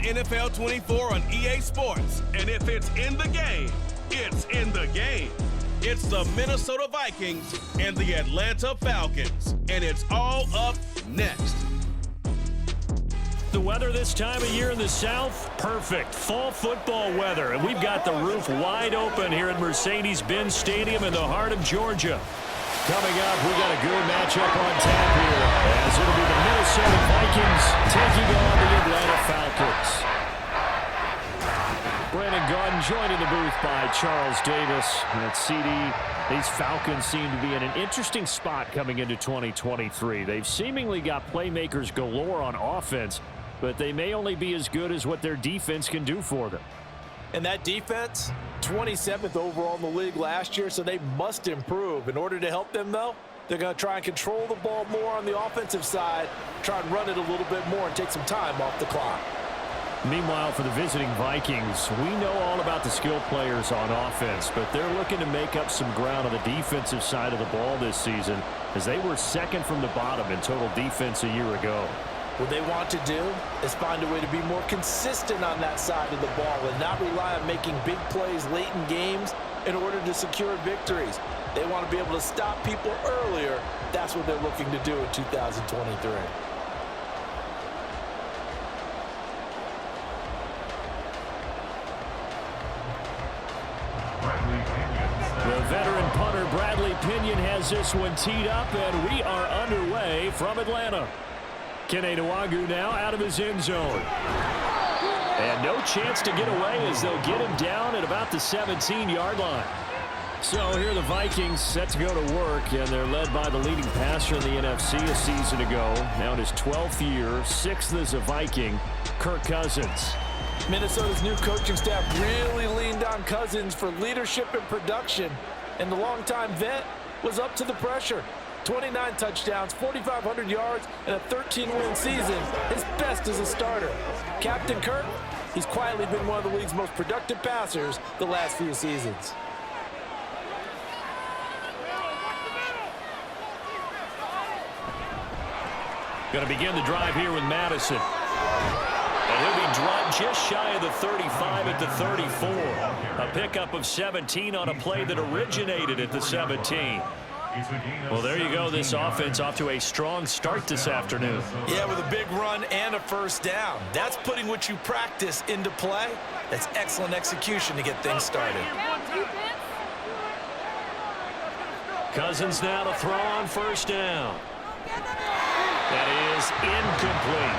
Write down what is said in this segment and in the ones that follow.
NFL 24 on EA Sports. And if it's in the game, it's in the game. It's the Minnesota Vikings and the Atlanta Falcons. And it's all up next. The weather this time of year in the South, perfect. Fall football weather. And we've got the roof wide open here at Mercedes-Benz Stadium in the heart of Georgia. Coming up, we got a good matchup on tap here, as it'll be the Minnesota Vikings taking on the Atlanta Falcons. Brandon Garden joined in the booth by Charles Davis. And at CD, these Falcons seem to be in an interesting spot coming into 2023. They've seemingly got playmakers galore on offense, but they may only be as good as what their defense can do for them. And that defense, 27th overall in the league last year, so they must improve. In order to help them, though, they're going to try and control the ball more on the offensive side, try and run it a little bit more and take some time off the clock. Meanwhile, for the visiting Vikings, we know all about the skill players on offense, but they're looking to make up some ground on the defensive side of the ball this season, as they were second from the bottom in total defense a year ago. What they want to do is find a way to be more consistent on that side of the ball and not rely on making big plays late in games in order to secure victories. They want to be able to stop people earlier. That's what they're looking to do in 2023. The veteran punter Bradley Pinion has this one teed up, and we are underway from Atlanta. Kene Nwangwu now out of his end zone. And no chance to get away as they'll get him down at about the 17-yard line. So here are the Vikings set to go to work, and they're led by the leading passer in the NFC a season ago. Now in his 12th year, 6th as a Viking, Kirk Cousins. Minnesota's new coaching staff really leaned on Cousins for leadership and production, and the longtime vet was up to the pressure. 29 touchdowns, 4,500 yards, and a 13-win season, his best as a starter. Captain Kirk, he's quietly been one of the league's most productive passers the last few seasons. Going to begin the drive here with Madison. And he'll be dropped just shy of the 35 at the 34. A pickup of 17 on a play that originated at the 17. Well, there you go. This offense off to a strong start this afternoon. Yeah, with a big run and a first down. That's putting what you practice into play. That's excellent execution to get things started. Cousins now to throw on first down. That is incomplete.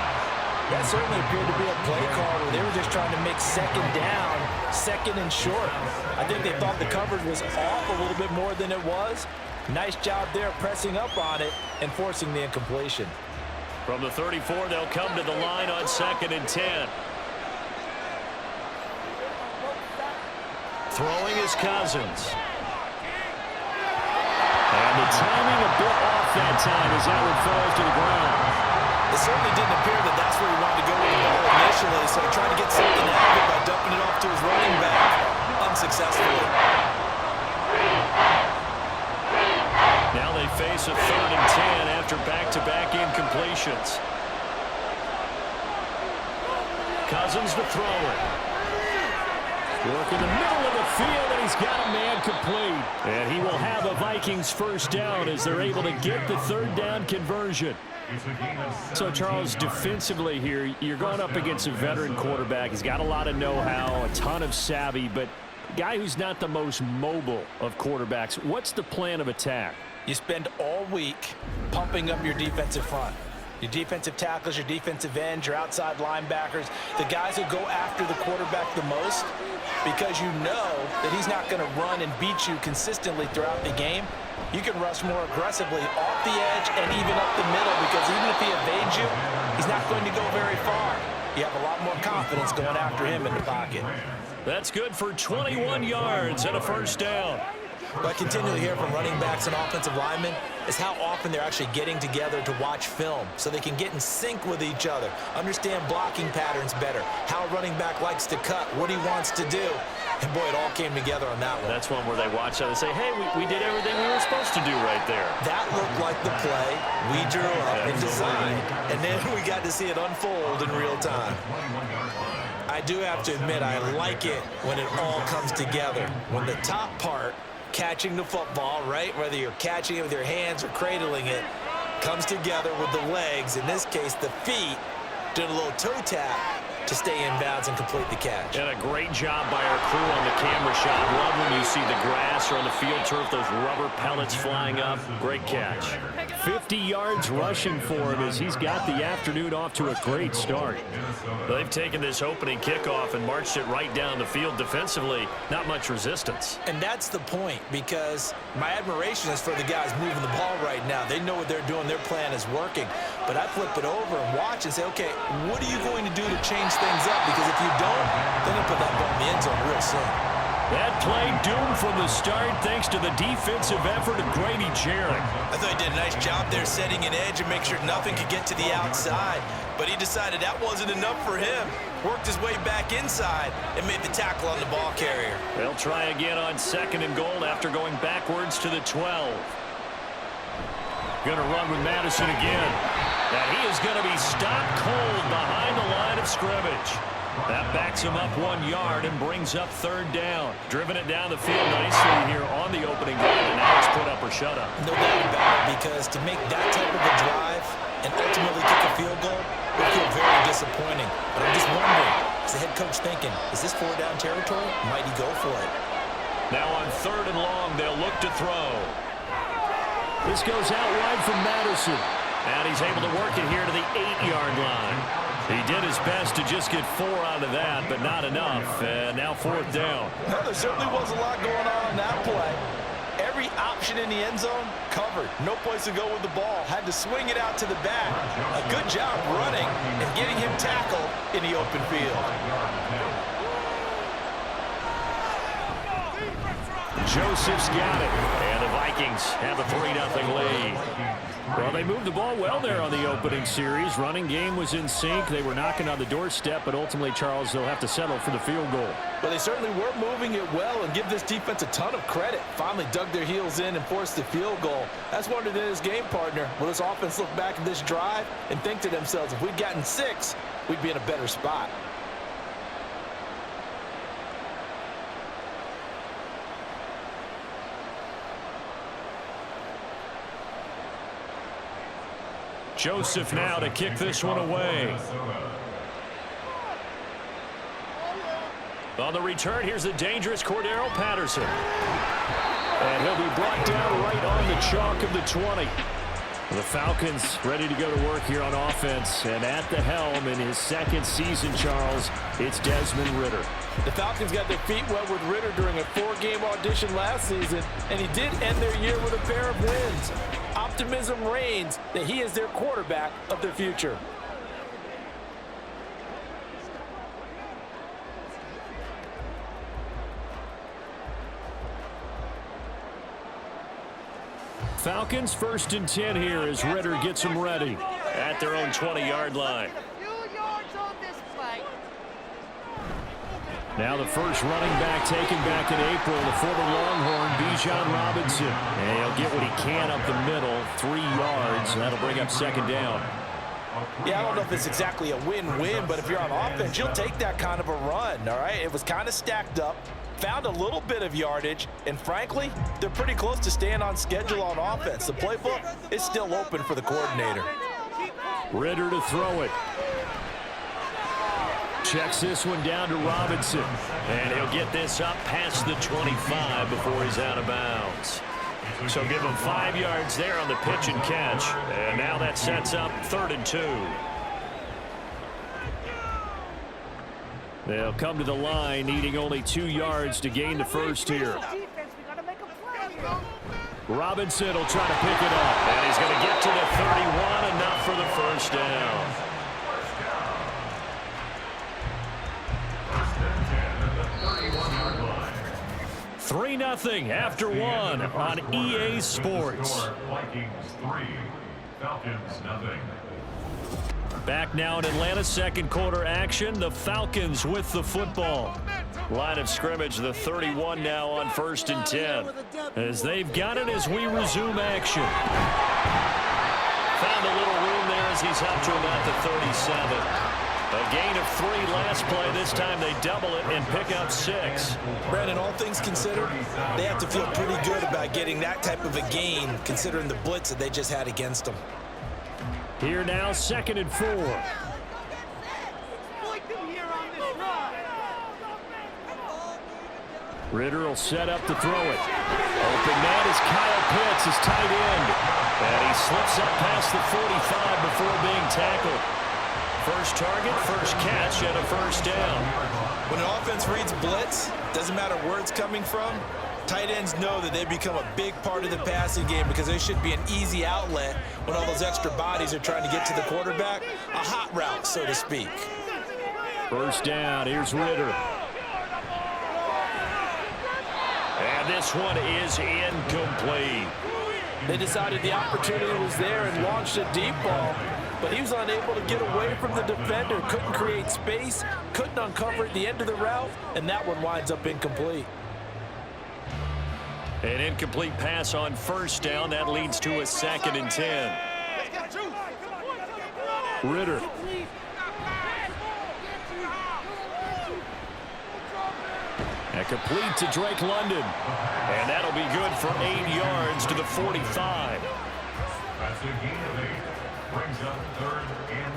That certainly appeared to be a play call where they were just trying to make second down, second and short. I think they thought the coverage was off a little bit more than it was. Nice job there pressing up on it and forcing the incompletion. From the 34, they'll come to the line on 2nd and 10. Throwing is Cousins. And the timing a bit off that time as that one falls to the ground. It certainly didn't appear that that's where he wanted to go with the ball initially, so he tried to get something out of it by dumping it off to his running back unsuccessfully. Now they face a 3rd and 10 after back-to-back incompletions. Cousins the thrower. Work in the middle of the field, and he's got a man complete. And he will have a Vikings first down as they're able to get the 3rd down conversion. So, Charles, defensively here, you're going up against a veteran quarterback. He's got a lot of know-how, a ton of savvy, but a guy who's not the most mobile of quarterbacks. What's the plan of attack? You spend all week pumping up your defensive front. Your defensive tackles, your defensive ends, your outside linebackers, the guys who go after the quarterback the most, because you know that he's not going to run and beat you consistently throughout the game. You can rush more aggressively off the edge and even up the middle, because even if he evades you, he's not going to go very far. You have a lot more confidence going after him in the pocket. That's good for 21 yards and a first down. But I continually hear from running backs and offensive linemen, is how often they're actually getting together to watch film so they can get in sync with each other, understand blocking patterns better, how a running back likes to cut, what he wants to do. And, boy, it all came together on that one. That's one where they watch and say, hey, we did everything we were supposed to do right there. That looked like the play we drew up and designed, and then we got to see it unfold in real time. I do have to admit, I like it when it all comes together. When the top part, catching the football, right, whether you're catching it with your hands or cradling it, comes together with the legs, in this case the feet, doing a little toe tap to stay in bounds and complete the catch. And a great job by our crew on the camera shot. Love when you see the grass or on the field turf, those rubber pellets flying up. Great catch. 50 yards rushing for him as he's got the afternoon off to a great start. They've taken this opening kickoff and marched it right down the field defensively. Not much resistance. And that's the point, because my admiration is for the guys moving the ball right now. They know what they're doing. Their plan is working. But I flip it over and watch and say, okay, what are you going to do to change things up? Because if you don't, then they'll put that ball in the end zone real soon. That play doomed from the start thanks to the defensive effort of Grady Jarrett. I thought he did a nice job there setting an edge and make sure nothing could get to the outside. But he decided that wasn't enough for him. Worked his way back inside and made the tackle on the ball carrier. They'll try again on 2nd and goal after going backwards to the 12. Going to run with Madison again. And he is going to be stopped cold behind the line of scrimmage. That backs him up 1 yard and brings up 3rd down. Driven it down the field nicely here on the opening drive, and now it's put up or shut up. No doubt about it, because to make that type of a drive and ultimately kick a field goal would feel very disappointing. But I'm just wondering, is the head coach thinking, is this 4-down territory? Might he go for it? Now on 3rd and long, they'll look to throw. This goes out wide from Madison. And he's able to work it here to the 8-yard line. He did his best to just get 4 out of that, but not enough. And now 4th down. Well, there certainly was a lot going on that play. Every option in the end zone covered. No place to go with the ball. Had to swing it out to the back. A good job running and getting him tackled in the open field. Joseph's got it. And the Vikings have a 3-0 lead. Well, they moved the ball well there on the opening series. Running game was in sync. They were knocking on the doorstep, but ultimately, Charles, they'll have to settle for the field goal. But they certainly were moving it well, and give this defense a ton of credit. Finally dug their heels in and forced the field goal. That's wondered in his game partner. Will this offense look back at this drive and think to themselves, if we'd gotten 6, we'd be in a better spot. Joseph now to kick this one away. On the return, here's the dangerous Cordero Patterson. And he'll be brought down right on the chalk of the 20. The Falcons ready to go to work here on offense. And at the helm in his 2nd season, Charles, it's Desmond Ridder. The Falcons got their feet wet with Ridder during a 4-game audition last season, and he did end their year with a pair of wins. Optimism reigns that he is their quarterback of the future. Falcons 1st and 10 here as Ridder gets them ready at their own 20-yard line. Now the first running back taken back in April, the former Longhorn, Bijan Robinson. And he'll get what he can up the middle, 3 yards. That'll bring up 2nd down. Yeah, I don't know if it's exactly a win-win, but if you're on offense, you'll take that kind of a run, all right? It was kind of stacked up, found a little bit of yardage, and frankly, they're pretty close to staying on schedule on offense. The playbook is still open for the coordinator. Ridder to throw it. Checks this one down to Robinson. And he'll get this up past the 25 before he's out of bounds. So give him 5 yards there on the pitch and catch. And now that sets up 3rd and 2. They'll come to the line, needing only 2 yards to gain the first here. Robinson will try to pick it up. And he's going to get to the 31, enough for the first down. 3-0 after one on EA Sports. Vikings 3, Falcons 0. Back now in Atlanta, second quarter action. The Falcons with the football. Line of scrimmage, the 31 now on 1st and 10. As they've got it as we resume action. Found a little room there as he's up to about the 37. A gain of 3 last play. This time they double it and pick up 6. Brandon, all things considered, they have to feel pretty good about getting that type of a gain considering the blitz that they just had against them. Here now, 2nd and 4. Ritter will set up to throw it. Open man is Kyle Pitts, his tight end. And he slips up past the 45 before being tackled. First target, first catch, and a first down. When an offense reads blitz, doesn't matter where it's coming from, tight ends know that they become a big part of the passing game because they should be an easy outlet when all those extra bodies are trying to get to the quarterback. A hot route, so to speak. First down, here's Ritter. And this one is incomplete. They decided the opportunity was there and launched a deep ball, but he was unable to get away from the defender, couldn't create space, couldn't uncover at the end of the route, and that one winds up incomplete. An incomplete pass on first down. That leads to a 2nd and 10. Ritter. And complete to Drake London. And that'll be good for 8 yards to the 45. That's a gain of 8. Brings up 3rd and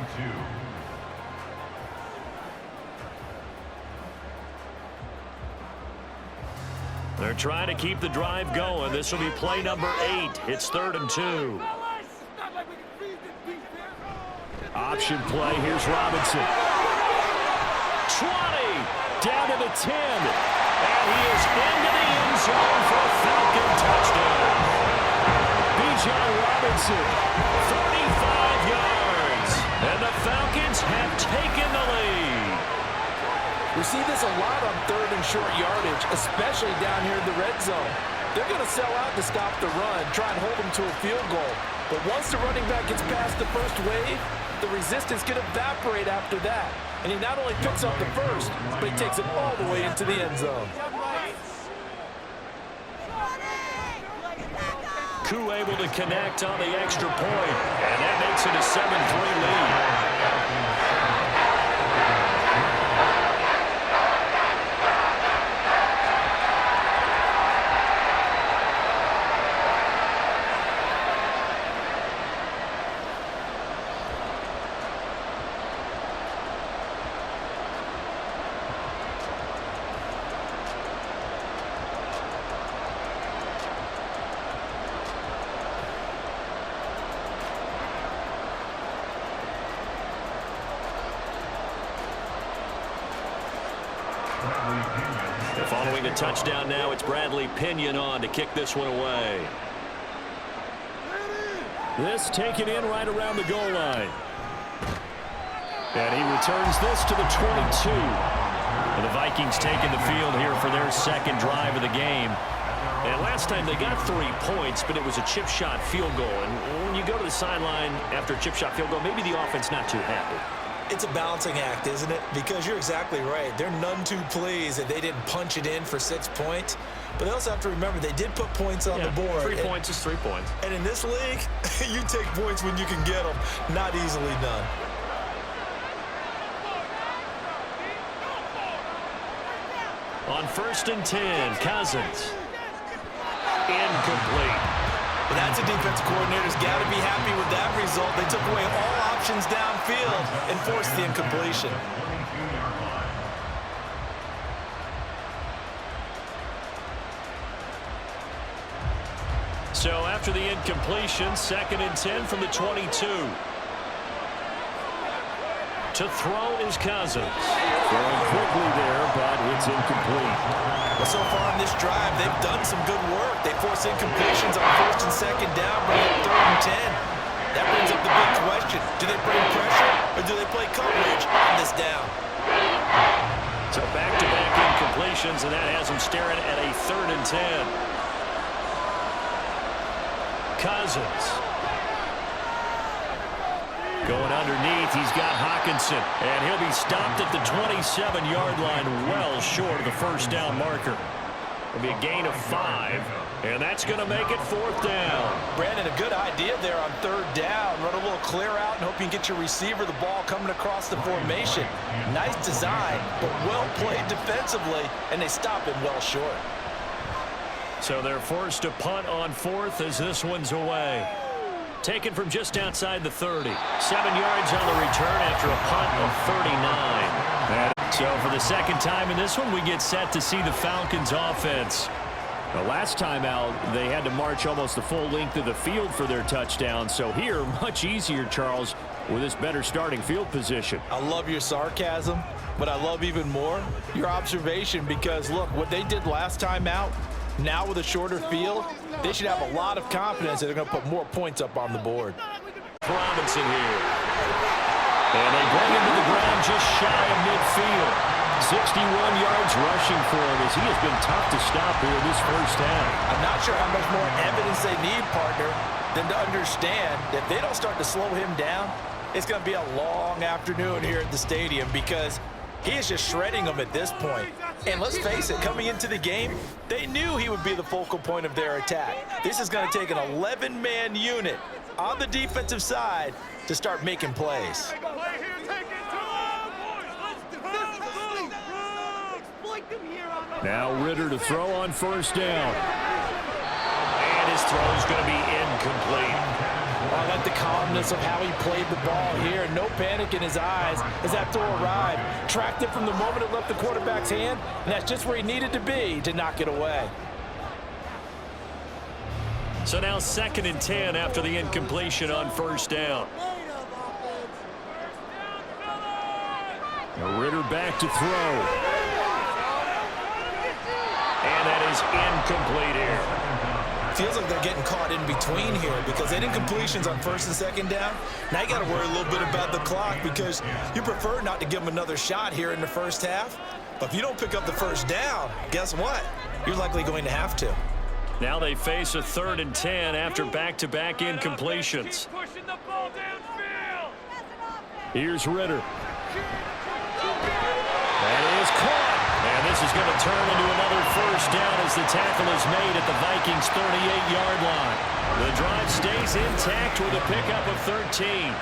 2. They're trying to keep the drive going. This will be play number 8. It's 3rd and 2. Option play. Here's Robinson. 20. Down to the 10. And he is into the end zone for a Falcon touchdown. Bijan Robinson, 35 yards. And the Falcons have taken the lead. We see this a lot on 3rd and short yardage, especially down here in the red zone. They're going to sell out to stop the run, try and hold them to a field goal. But once the running back gets past the first wave, the resistance can evaporate after that. And he not only picks up the first, but he takes it all the way into the end zone. Koo able to connect on the extra point, and that makes it a 7-3 lead. Following the touchdown now, it's Bradley Pinion on to kick this one away. This taken in right around the goal line. And he returns this to the 22. And the Vikings taking the field here for their second drive of the game. And last time they got 3 points, but it was a chip shot field goal. And when you go to the sideline after a chip shot field goal, maybe the offense not too happy. It's a balancing act, isn't it? Because you're exactly right. They're none too pleased that they didn't punch it in for 6 points. But they also have to remember they did put points on the board. 3 points is 3 points. And in this league, you take points when you can get them. Not easily done. On 1st and 10, Cousins. Incomplete. But that's a defensive coordinator's got to be happy with that result. They took away all options downfield and forced the incompletion. So after the incompletion, 2nd and 10 from the 22. To throw is Cousins. Throwing quickly there, but it's incomplete. Well, so far on this drive, they've done some good work. They force incompletions on 1st and 2nd down, bring up 3rd and 10. That brings up the big question. Do they bring pressure or do they play coverage on this down? So back-to-back incompletions. incompletions, and that has him staring at a 3rd and 10. Cousins. Going underneath, he's got Hawkinson, and he'll be stopped at the 27-yard line, well short of the first down marker. It'll be a gain of 5, and that's going to make it 4th down. Brandon, a good idea there on 3rd down. Run a little clear out and hope you can get your receiver the ball coming across the formation. Nice design, but well played defensively, and they stop him well short. So they're forced to punt on 4th as this one's away. Taken from just outside the 30. 7 yards on the return after a punt of 39. So for the second time in this one, we get set to see the Falcons offense. The last time out, they had to march almost the full length of the field for their touchdown. So here, much easier, Charles, with this better starting field position. I love your sarcasm, but I love even more your observation, because look, what they did last time out, now with a shorter field, they should have a lot of confidence that they're going to put more points up on the board. Robinson here. And they bring him to the ground just shy of midfield. 61 yards rushing for him as he has been tough to stop here this first half. I'm not sure how much more evidence they need, partner, than to understand that if they don't start to slow him down, it's going to be a long afternoon here at the stadium, because he is just shredding them at this point. And let's face it, coming into the game, they knew he would be the focal point of their attack. This is going to take an 11-man unit on the defensive side to start making plays. Now Ritter to throw on 1st down. And his throw is going to be incomplete. I like the calmness of how he played the ball here. No panic in his eyes as that throw arrived. Tracked it from the moment it left the quarterback's hand, and that's just where he needed to be to knock it away. So now 2nd and 10 after the incompletion on 1st down. Now Ritter back to throw. And that is incomplete here. Feels like they're getting caught in between here, because they did completions on 1st and 2nd down. Now you got to worry a little bit about the clock, because you prefer not to give them another shot here in the first half. But if you don't pick up the 1st down, guess what? You're likely going to have to. Now they face a 3rd and 10 after back-to-back incompletions. Here's Ritter. That is caught. And this is going to turn into another 1st down as the tackle is made at the Vikings' 38-yard line. The drive stays intact with a pickup of 13.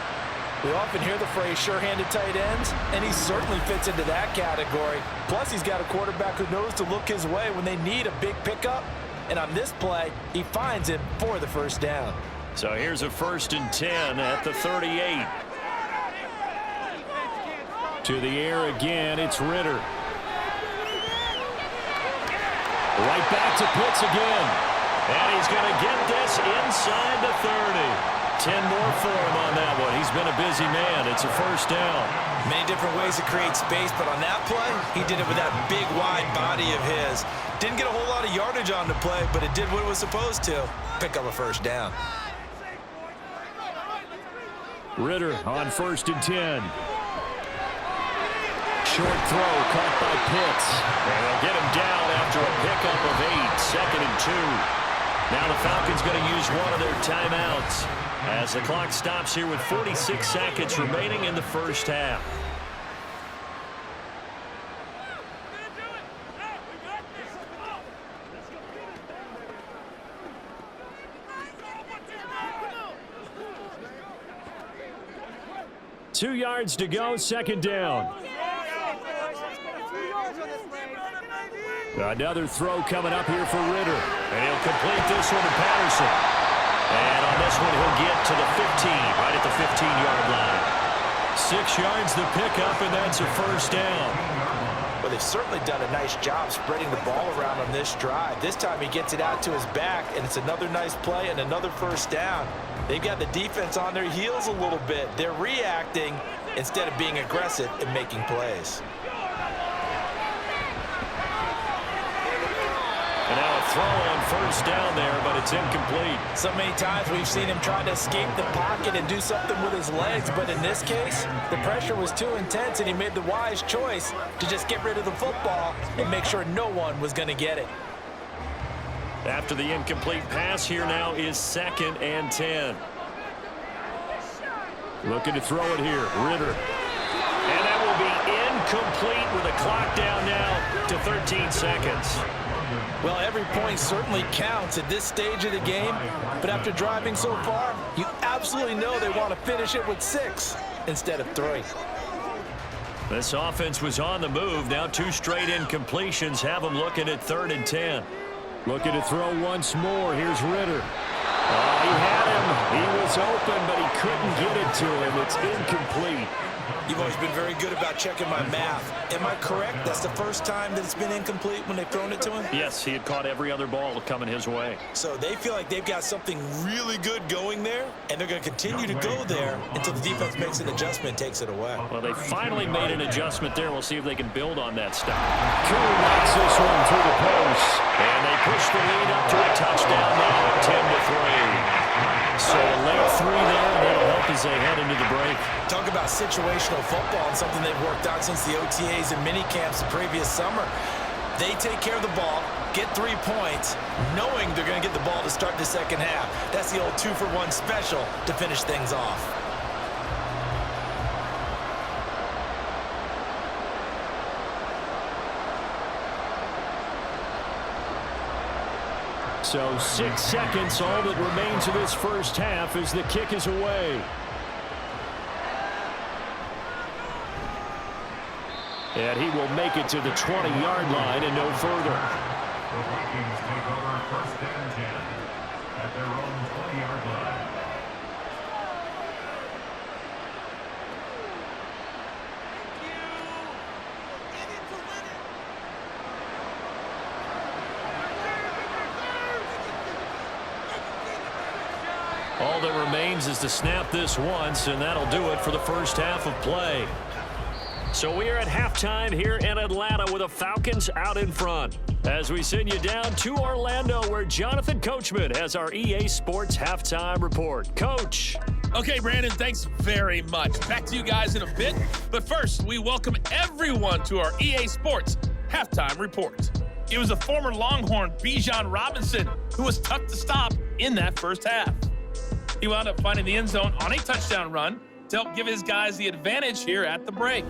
We often hear the phrase sure-handed tight ends, and he certainly fits into that category. Plus, he's got a quarterback who knows to look his way when they need a big pickup. And on this play, he finds it for the 1st down. So here's a 1st and 10 at the 38. To the air again, it's Ritter. Right back to Pitts again. And he's going to get this inside the 30. 10 more for him on that one. He's been a busy man. It's a 1st down. Many different ways to create space, but on that play, he did it with that big, wide body of his. Didn't get a whole lot of yardage on the play, but it did what it was supposed to. Pick up a 1st down. Ritter on 1st and 10. Short throw caught by Pitts. And they'll get him down after a pickup of 8. 2nd and 2. Now the Falcons going to use one of their timeouts as the clock stops here with 46 seconds remaining in the first half. Two yards to go, 2nd down. Another throw coming up here for Ritter. And he'll complete this one to Patterson. And on this one, he'll get to the 15, right at the 15-yard line. 6 yards the pickup, and that's a 1st down. Well, they've certainly done a nice job spreading the ball around on this drive. This time he gets it out to his back, and it's another nice play and another 1st down. They've got the defense on their heels a little bit. They're reacting instead of being aggressive and making plays. And now a throw on first down there, but it's incomplete. So many times we've seen him try to escape the pocket and do something with his legs, but in this case, the pressure was too intense, and he made the wise choice to just get rid of the football and make sure no one was going to get it. After the incomplete pass, here now is 2nd and 10. Looking to throw it here, Ritter. And that will be incomplete with a clock down now to 13 seconds. Well, every point certainly counts at this stage of the game, but after driving so far, you absolutely know they want to finish it with 6 instead of 3. This offense was on the move. Now 2 straight incompletions have them looking at 3rd and 10. Looking to throw once more. Here's Ritter. Oh, he had him. He was open, but he couldn't get it to him. It's incomplete. You've always been very good about checking my math. Am I correct? That's the first time that it's been incomplete when they've thrown it to him? Yes, he had caught every other ball coming his way. So they feel like they've got something really good going there, and they're going to continue to go there until the defense makes an adjustment and takes it away. Well, they finally made an adjustment there. We'll see if they can build on that stuff. Coon knocks this one through the post, and they push the lead up to a touchdown now, 10-3. So a late 3 there, and that'll help as they head into the break. Talk about situational football and something they've worked out since the OTAs and mini camps the previous summer. They take care of the ball, get 3 points, knowing they're going to get the ball to start the second half. That's the old 2-for-1 special to finish things off. So 6 seconds, all that remains of this first half as the kick is away. And he will make it to the 20-yard line and no further. The Vikings take over 1st and 10 at their own 20-yard line. All that remains is to snap this once, and that'll do it for the first half of play. So we are at halftime here in Atlanta with the Falcons out in front. As we send you down to Orlando, where Jonathan Coachman has our EA Sports halftime report. Coach. Okay, Brandon, thanks very much. Back to you guys in a bit. But first, we welcome everyone to our EA Sports halftime report. It was a former Longhorn, Bijan Robinson, who was tough to stop in that first half. He wound up finding the end zone on a touchdown run to help give his guys the advantage here at the break.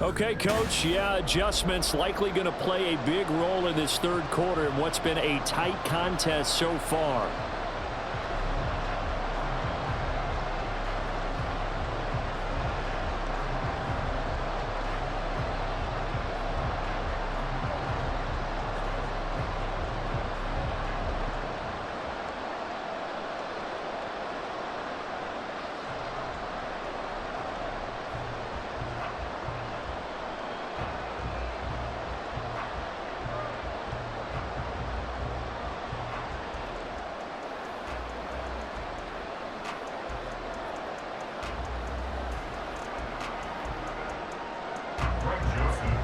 Okay, Coach, yeah, adjustments likely going to play a big role in this third quarter in what's been a tight contest so far.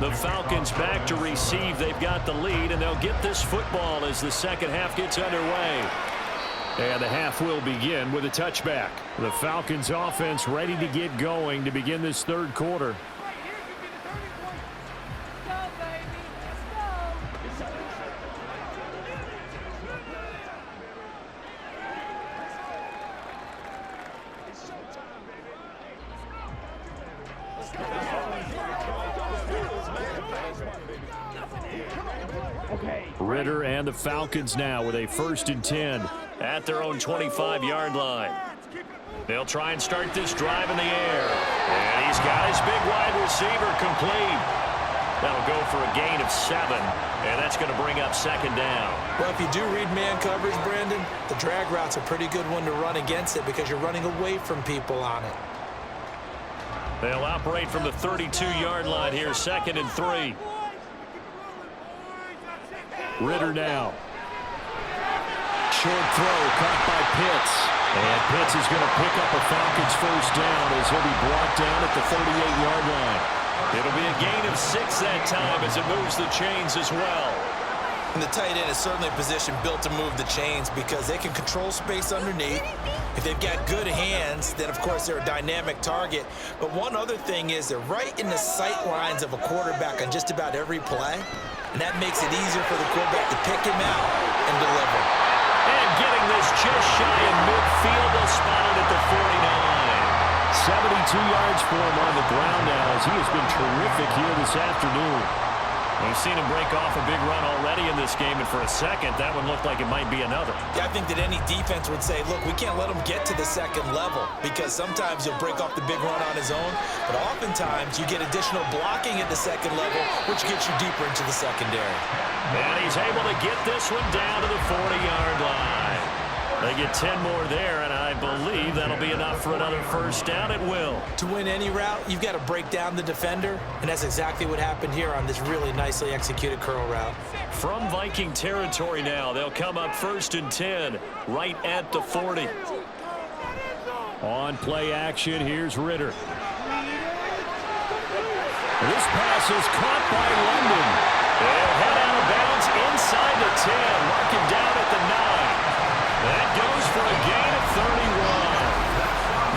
The Falcons back to receive. They've got the lead, and they'll get this football as the second half gets underway. And the half will begin with a touchback. The Falcons offense ready to get going to begin this third quarter. Ritter and the Falcons now with a 1st and 10 at their own 25-yard line. They'll try and start this drive in the air. And he's got his big wide receiver complete. That'll go for a gain of 7, and that's going to bring up 2nd down. Well, if you do read man coverage, Brandon, the drag route's a pretty good one to run against it because you're running away from people on it. They'll operate from the 32-yard line here, 2nd and 3. Ritter now. Short throw caught by Pitts. And Pitts is going to pick up a Falcons 1st down as he'll be brought down at the 38-yard line. It'll be a gain of 6 that time as it moves the chains as well. And the tight end is certainly a position built to move the chains because they can control space underneath. If they've got good hands, then, of course, they're a dynamic target. But one other thing is they're right in the sight lines of a quarterback on just about every play. And that makes it easier for the quarterback to pick him out and deliver. And getting this just shy of midfield, they'll spot it at the 49. 72 yards for him on the ground now as he has been terrific here this afternoon. We've seen him break off a big run already in this game, and for a second, that one looked like it might be another. Yeah, I think that any defense would say, look, we can't let him get to the second level because sometimes he'll break off the big run on his own, but oftentimes you get additional blocking at the second level, which gets you deeper into the secondary. And he's able to get this one down to the 40-yard line. They get 10 more there, and I believe that'll be enough for another first down. It will. To win any route, you've got to break down the defender, and that's exactly what happened here on this really nicely executed curl route. From Viking territory now, they'll come up 1st and 10, right at the 40. On play action, here's Ritter. This pass is caught by London. They'll head out of bounds inside the 10, mark it down at the 9. That goes for a gain of 31.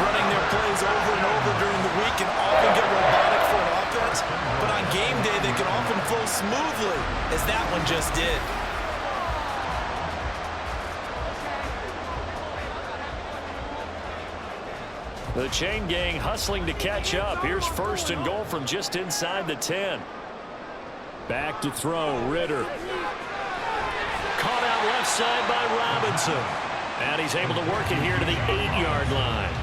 Running their plays over and over during the week can often get robotic for an offense, but on game day they can often flow smoothly, as that one just did. The chain gang hustling to catch up. Here's 1st and goal from just inside the 10. Back to throw, Ritter. Caught out left side by Robinson. And he's able to work it here to the 8-yard line.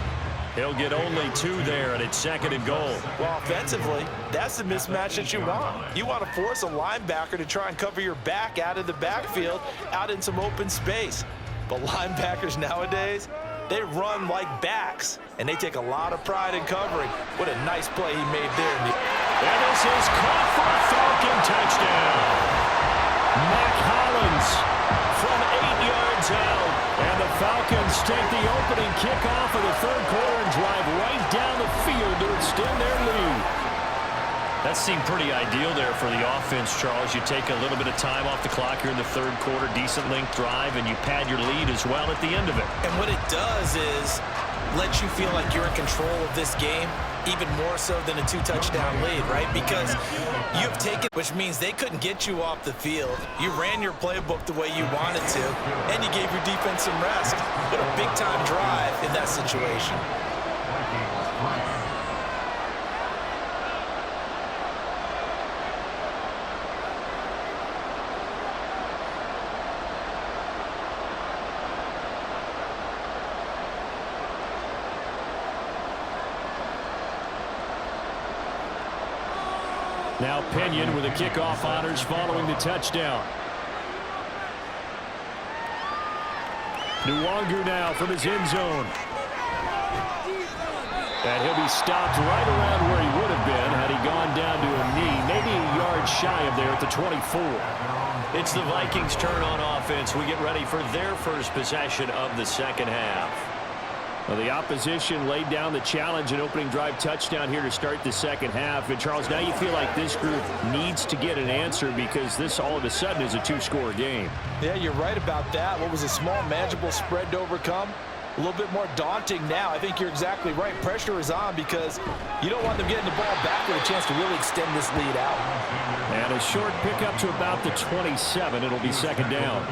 He'll get only 2 there, and it's 2nd and goal. Well, offensively, that's the mismatch that you want. You want to force a linebacker to try and cover your back out of the backfield, out in some open space. But linebackers nowadays, they run like backs, and they take a lot of pride in covering. What a nice play he made there. And this is caught for a Falcon touchdown. Mac Hollins from 8 yards out. And the Falcons take the opening kickoff of the 3rd quarter and drive right down the field to extend their lead. That seemed pretty ideal there for the offense, Charles. You take a little bit of time off the clock here in the 3rd quarter, decent length drive, and you pad your lead as well at the end of it. And what it does is let you feel like you're in control of this game, even more so than a 2-touchdown lead, right? Because you've taken, which means they couldn't get you off the field. You ran your playbook the way you wanted to, and you gave your defense some rest. What a big-time drive in that situation. Now Pinion with the kickoff honors following the touchdown. Nwangu now from his end zone. And he'll be stopped right around where he would have been had he gone down to a knee, maybe a yard shy of there at the 24. It's the Vikings' turn on offense. We get ready for their first possession of the 2nd half. Well, the opposition laid down the challenge and opening drive touchdown here to start the 2nd half. And, Charles, now you feel like this group needs to get an answer because this all of a sudden is a 2-score game. Yeah, you're right about that. What was a small, manageable spread to overcome? A little bit more daunting now. I think you're exactly right. Pressure is on because you don't want them getting the ball back with a chance to really extend this lead out. And a short pickup to about the 27. It'll be 2nd down.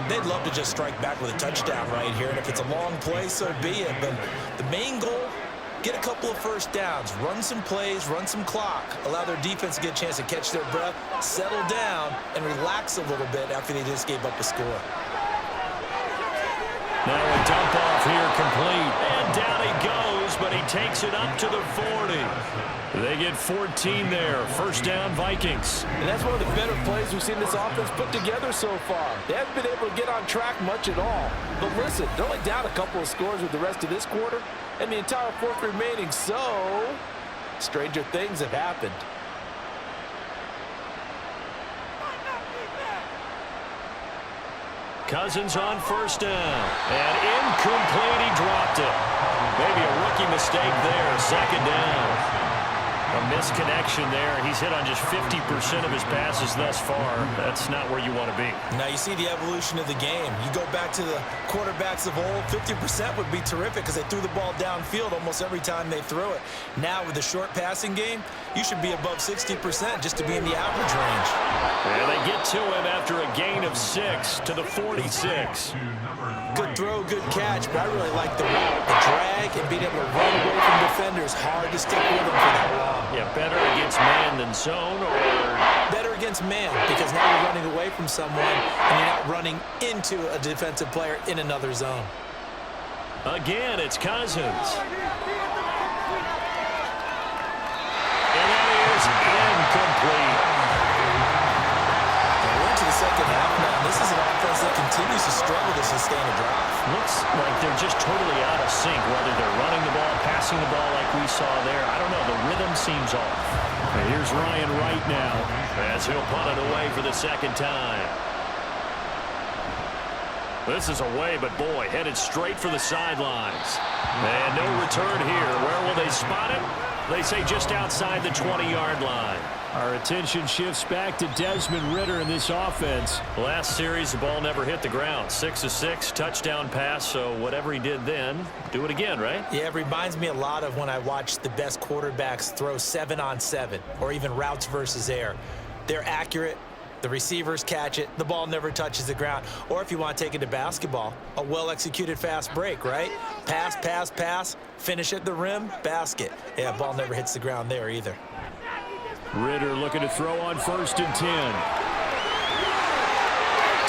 They'd love to just strike back with a touchdown right here, and if it's a long play, so be it. But the main goal, get a couple of first downs, run some plays, run some clock, allow their defense to get a chance to catch their breath, settle down, and relax a little bit after they just gave up a score. Now a dump off here complete, and down he goes, but he takes it up to the 40. They get 14 there. First down, Vikings. And that's one of the better plays we've seen this offense put together so far. They haven't been able to get on track much at all. But listen, they're only down a couple of scores with the rest of this quarter and the entire 4th remaining. So, stranger things have happened. Cousins on first down. And incomplete, he dropped it. Maybe a rookie mistake there, 2nd down. A misconnection there. He's hit on just 50% of his passes thus far. That's not where you want to be. Now you see the evolution of the game. You go back to the quarterbacks of old, 50% would be terrific because they threw the ball downfield almost every time they threw it. Now with the short passing game, you should be above 60% just to be in the average range. And they get to him after a gain of 6 to the 46. Good throw, good catch, but I really like the route, the drag, and being able to run away from defenders. Hard to stick with them for that long. Yeah, better against man than zone, or better against man, because now you're running away from someone and you're not running into a defensive player in another zone. Again, it's Cousins. And that is incomplete. We're into the second half now. This is an offense that continues to struggle to sustain a drive. Looks like they're just totally out of sync, whether they're running the ball, passing the ball like we saw there. I don't know. The rhythm seems off. And here's Ryan Wright now as he'll punt it away for the second time. This is away, but boy, headed straight for the sidelines. And no return here. Where will they spot him? They say just outside the 20-yard line. Our attention shifts back to Desmond Ridder in this offense. Last series, the ball never hit the ground. 6 of 6, touchdown pass, so whatever he did then, do it again, right? Yeah, it reminds me a lot of when I watch the best quarterbacks throw 7-on-7 or even routes versus air. They're accurate. The receivers catch it. The ball never touches the ground. Or if you want to take it to basketball, a well-executed fast break, right? Pass, pass, pass, finish at the rim, basket. Yeah, ball never hits the ground there either. Ridder looking to throw on 1st and 10.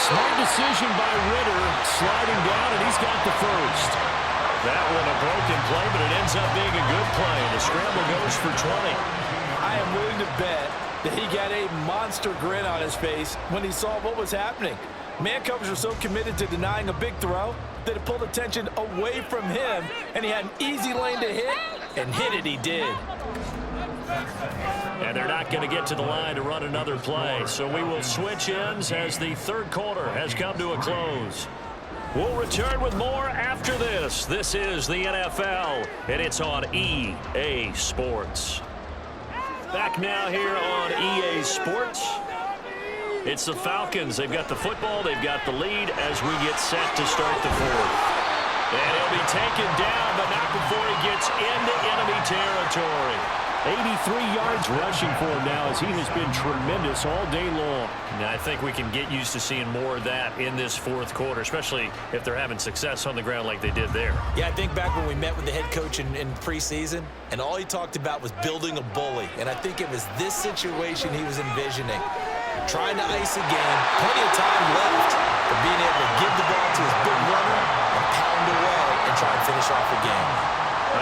Smart decision by Ridder, sliding down, and he's got the first. That one a broken play, but it ends up being a good play. The scramble goes for 20. I am willing to bet that he got a monster grin on his face when he saw what was happening. Man coverage were so committed to denying a big throw that it pulled attention away from him, and he had an easy lane to hit, and hit it he did. And they're not going to get to the line to run another play, so we will switch ends as the third quarter has come to a close. We'll return with more after this. This is the NFL, and it's on EA Sports. Back now here on EA Sports. It's the Falcons. They've got the football. They've got the lead as we get set to start the fourth. And he'll be taken down, but not before he gets into enemy territory. 83 yards rushing for him now as he has been tremendous all day long. Now, I think we can get used to seeing more of that in this fourth quarter, especially if they're having success on the ground like they did there. Yeah, I think back when we met with the head coach in preseason, and all he talked about was building a bully. And I think it was this situation he was envisioning. Trying to ice a game, plenty of time left, but being able to give the ball to his big runner and pound away and try and finish off the game.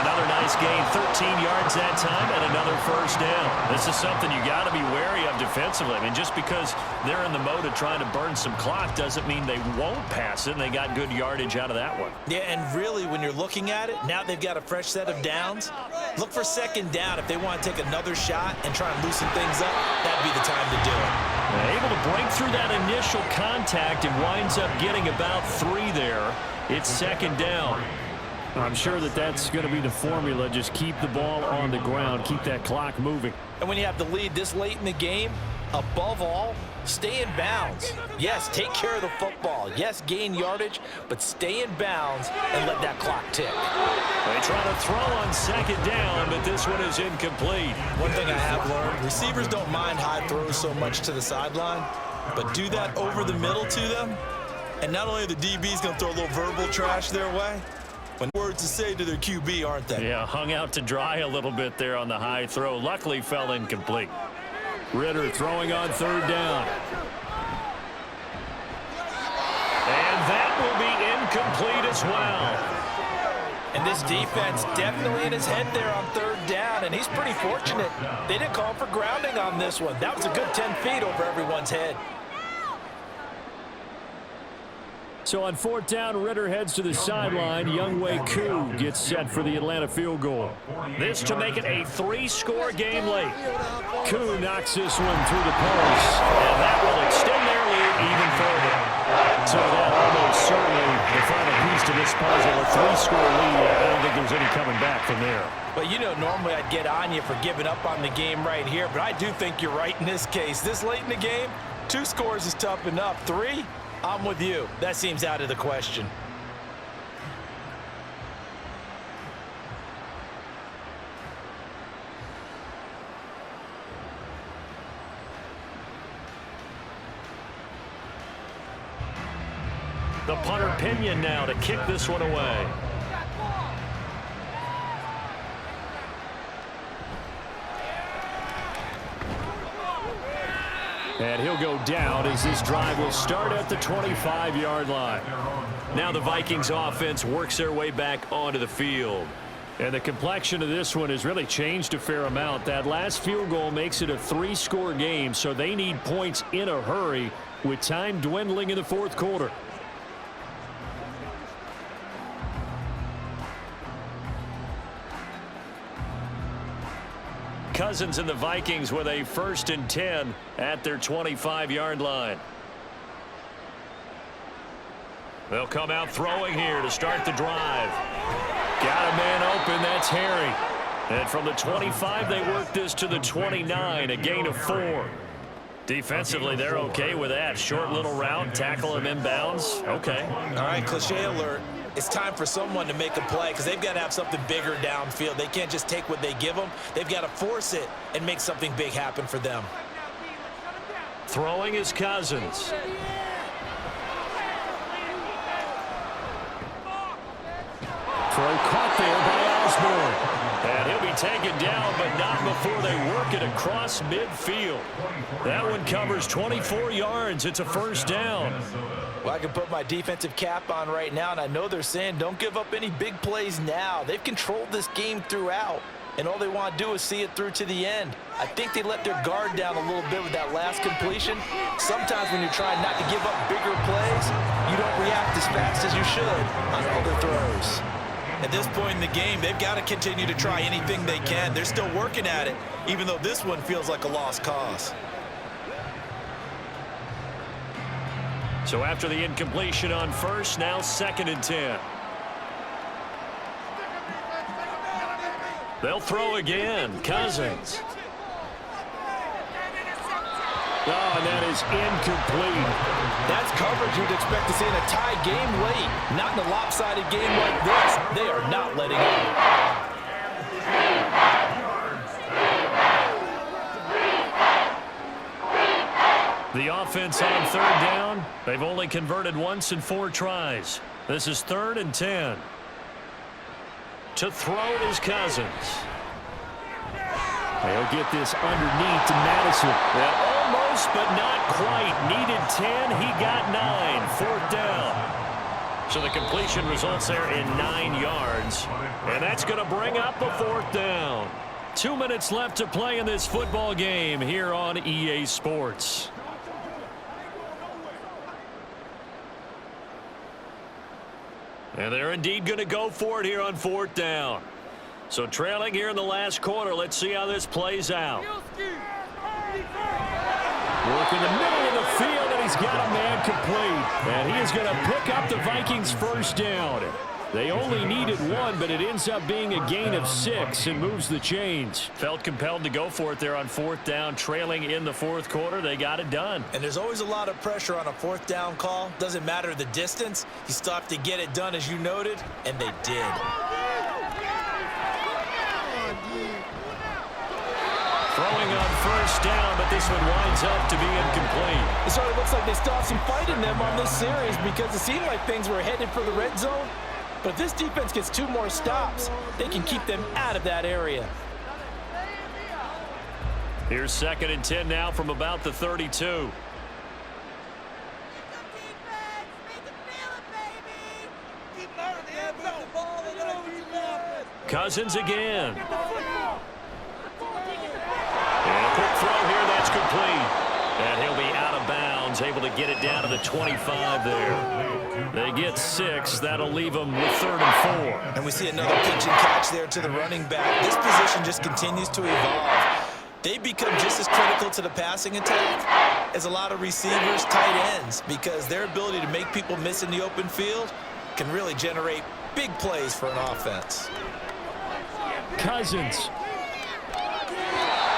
Another nice gain, 13 yards that time, and another first down. This is something you got to be wary of defensively. I mean, just because they're in the mode of trying to burn some clock doesn't mean they won't pass it, and they got good yardage out of that one. Yeah, and really, when you're looking at it, now they've got a fresh set of downs. Look for second down if they want to take another shot and try and loosen things up. That'd be the time to do it. Able to break through that initial contact and winds up getting about 3 there. It's second down. I'm sure that that's going to be the formula. Just keep the ball on the ground. Keep that clock moving. And when you have the lead this late in the game, above all, stay in bounds. Yes, take care of the football. Yes, gain yardage, but stay in bounds and let that clock tick. They try to throw on second down, but this one is incomplete. One thing I have learned, receivers don't mind high throws so much to the sideline, but do that over the middle to them, and not only are the DBs going to throw a little verbal trash their way, when words to say to their QB, aren't they? Yeah, hung out to dry a little bit there on the high throw. Luckily fell incomplete. Ridder throwing on third down. And that will be incomplete as well. And this defense definitely in his head there on third down, and he's pretty fortunate. They didn't call for grounding on this one. That was a good 10 feet over everyone's head. So on fourth down, Ridder heads to the sideline. Younghoe Koo gets set for the Atlanta field goal. This to make it a 3-score game late. Koo knocks this one through the post, and that will extend their lead even further. So that almost certainly the final piece to this puzzle, a 3-score lead. I don't think there's any coming back from there. Well, you know, normally I'd get on you for giving up on the game right here, but I do think you're right in this case. This late in the game, 2 scores is tough enough. 3, I'm with you. That seems out of the question. The punter Pinion now to kick this one away. And he'll go down as this drive will start at the 25-yard line. Now the Vikings offense works their way back onto the field. And the complexion of this one has really changed a fair amount. That last field goal makes it a 3-score game, so they need points in a hurry with time dwindling in the 4th quarter. Cousins and the Vikings with a 1st and 10 at their 25-yard line. They'll come out throwing here to start the drive. Got a man open. That's Harry. And from the 25, they work this to the 29, a gain of 4. Defensively, they're okay with that. Short little route, tackle him inbounds. Okay. All right, cliche alert. It's time for someone to make a play because they've got to have something bigger downfield. They can't just take what they give them. They've got to force it and make something big happen for them. Throwing is Cousins. Throw caught there by Osborne. And he'll be taken down, but not before they work it across midfield. That one covers 24 yards. It's a 1st down. Well, I can put my defensive cap on right now, and I know they're saying don't give up any big plays now. They've controlled this game throughout, and all they want to do is see it through to the end. I think they let their guard down a little bit with that last completion. Sometimes when you're trying not to give up bigger plays, you don't react as fast as you should on other throws. At this point in the game, they've got to continue to try anything they can. They're still working at it, even though this one feels like a lost cause. So after the incompletion on 1st, now 2nd and 10. They'll throw again. Cousins. Oh, and that is incomplete. That's coverage you'd expect to see in a tie game late. Not in a lopsided game like this. They are not letting up. The offense on 3rd down. They've only converted once in 4 tries. This is 3rd and 10. To throw is Cousins. They'll get this underneath to Madison. Almost, but not quite. Needed 10. He got 9. 4th down. So the completion results there in 9 yards. And that's going to bring up a 4th down. 2 minutes left to play in this football game here on EA Sports. And they're indeed going to go for it here on 4th down. So trailing here in the last quarter. Let's see how this plays out. Work in the middle of the field, and he's got a man complete. And he is going to pick up the Vikings' 1st down. They only needed 1, but it ends up being a gain of 6 and moves the chains. Felt compelled to go for it there on 4th down, trailing in the 4th quarter. They got it done. And there's always a lot of pressure on a 4th down call. Doesn't matter the distance. You still have to get it done, as you noted, and they did. Throwing on 1st down, but this one winds up to be incomplete. It sort of looks like they still have some fight in them on this series because it seemed like things were headed for the red zone. But if this defense gets 2 more stops, they can keep them out of that area. Here's 2nd and 10 now from about the 32. Cousins again. And a quick throw here, that's complete. And he'll be out of bounds, able to get it down to the 25 there. They get 6. That'll leave them with 3rd and 4. And we see another pitch and catch there to the running back. This position just continues to evolve. They become just as critical to the passing attack as a lot of receivers, tight ends, because their ability to make people miss in the open field can really generate big plays for an offense. Cousins.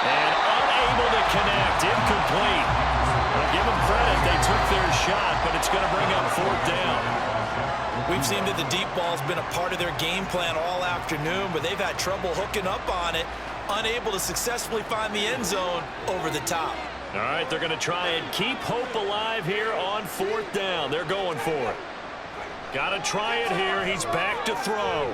And unable to connect. Incomplete. I'll give them credit. They took their shot, but it's going to bring up 4th down. We've seen that the deep ball's been a part of their game plan all afternoon, but they've had trouble hooking up on it, unable to successfully find the end zone over the top. All right, they're going to try and keep hope alive here on 4th down. They're going for it. Got to try it here. He's back to throw.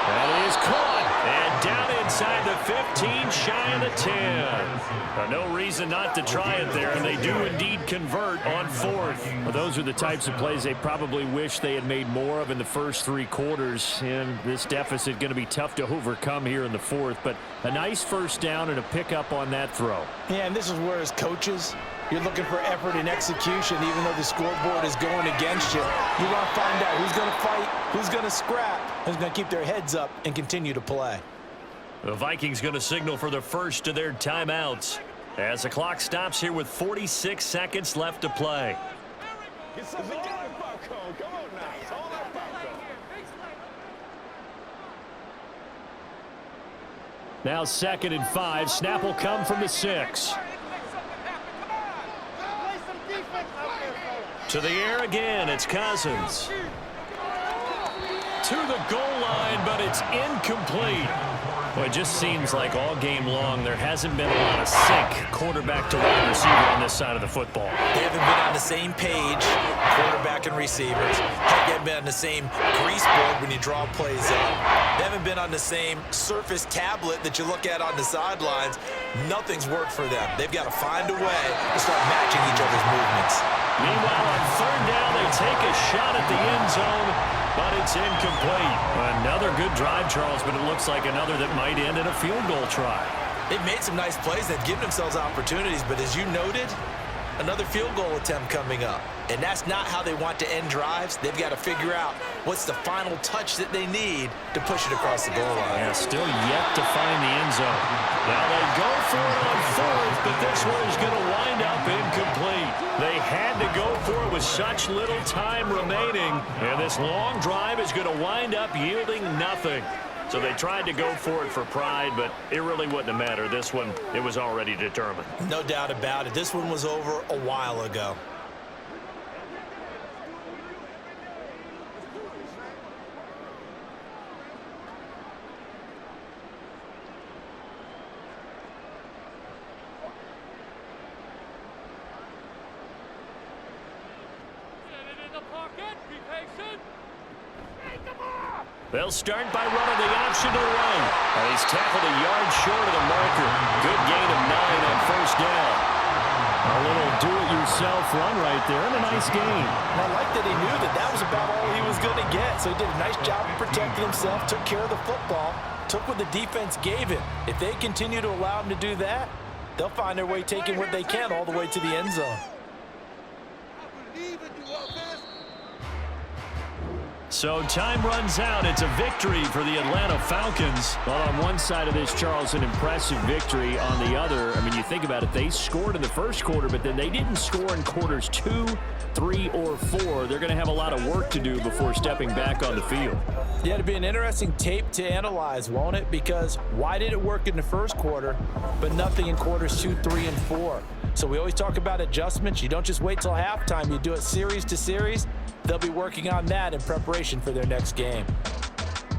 That is caught. And down inside the 15, shy of the 10. No reason not to try it there, and they do indeed convert on 4th. Well, those are the types of plays they probably wish they had made more of in the first 3 quarters. And this deficit going to be tough to overcome here in the 4th. But a nice first down and a pickup on that throw. Yeah, and this is where, as coaches, you're looking for effort and execution. Even though the scoreboard is going against you, you're going to find out who's going to fight, who's going to scrap, who's going to keep their heads up and continue to play. The Vikings going to signal for the first of their timeouts as the clock stops here with 46 seconds left to play. Now 2nd and 5. Snap will come from the 6. To the air again. It's Cousins. To the goal line, but it's incomplete. Well, it just seems like all game long there hasn't been a lot of sync quarterback to wide receiver on this side of the football. They haven't been on the same page, quarterback and receivers. They haven't been on the same grease board when you draw plays up. They haven't been on the same surface tablet that you look at on the sidelines. Nothing's worked for them. They've got to find a way to start matching each other's movements. Meanwhile, on 3rd down, they take a shot at the end zone, but it's incomplete. Another good drive, Charles, but it looks like another that might end in a field goal try. They've made some nice plays. They've given themselves opportunities, but as you noted, another field goal attempt coming up. And that's not how they want to end drives. They've got to figure out what's the final touch that they need to push it across the goal line. Yeah, still yet to find the end zone. Now they go for it on 4th, but this one is going to wind up incomplete. They had to go for it with such little time remaining, and this long drive is going to wind up yielding nothing. So they tried to go for it for pride, but it really wouldn't have mattered. This one, it was already determined. No doubt about it. This one was over a while ago. They'll start by running the option to the right. And he's tackled a yard short of the marker. Good gain of 9 on 1st down. A little do-it-yourself run right there and a nice gain. And I like that he knew that that was about all he was going to get. So he did a nice job of protecting himself, took care of the football, took what the defense gave him. If they continue to allow him to do that, they'll find their way taking what they can all the way to the end zone. So time runs out. It's a victory for the Atlanta Falcons. Well, on one side of this, Charles, an impressive victory. On the other, I mean, you think about it, they scored in the first quarter, but then they didn't score in quarters 2, 3, or 4. They're going to have a lot of work to do before stepping back on the field. Yeah, it'll be an interesting tape to analyze, won't it? Because why did it work in the first quarter, but nothing in quarters 2, 3, and 4? So we always talk about adjustments. You don't just wait till halftime. You do it series to series. They'll be working on that in preparation for their next game.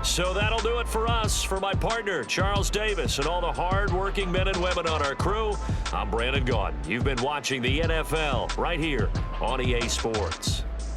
So that'll do it for us. For my partner, Charles Davis, and all the hard-working men and women on our crew, I'm Brandon Gaudin. You've been watching the NFL right here on EA Sports.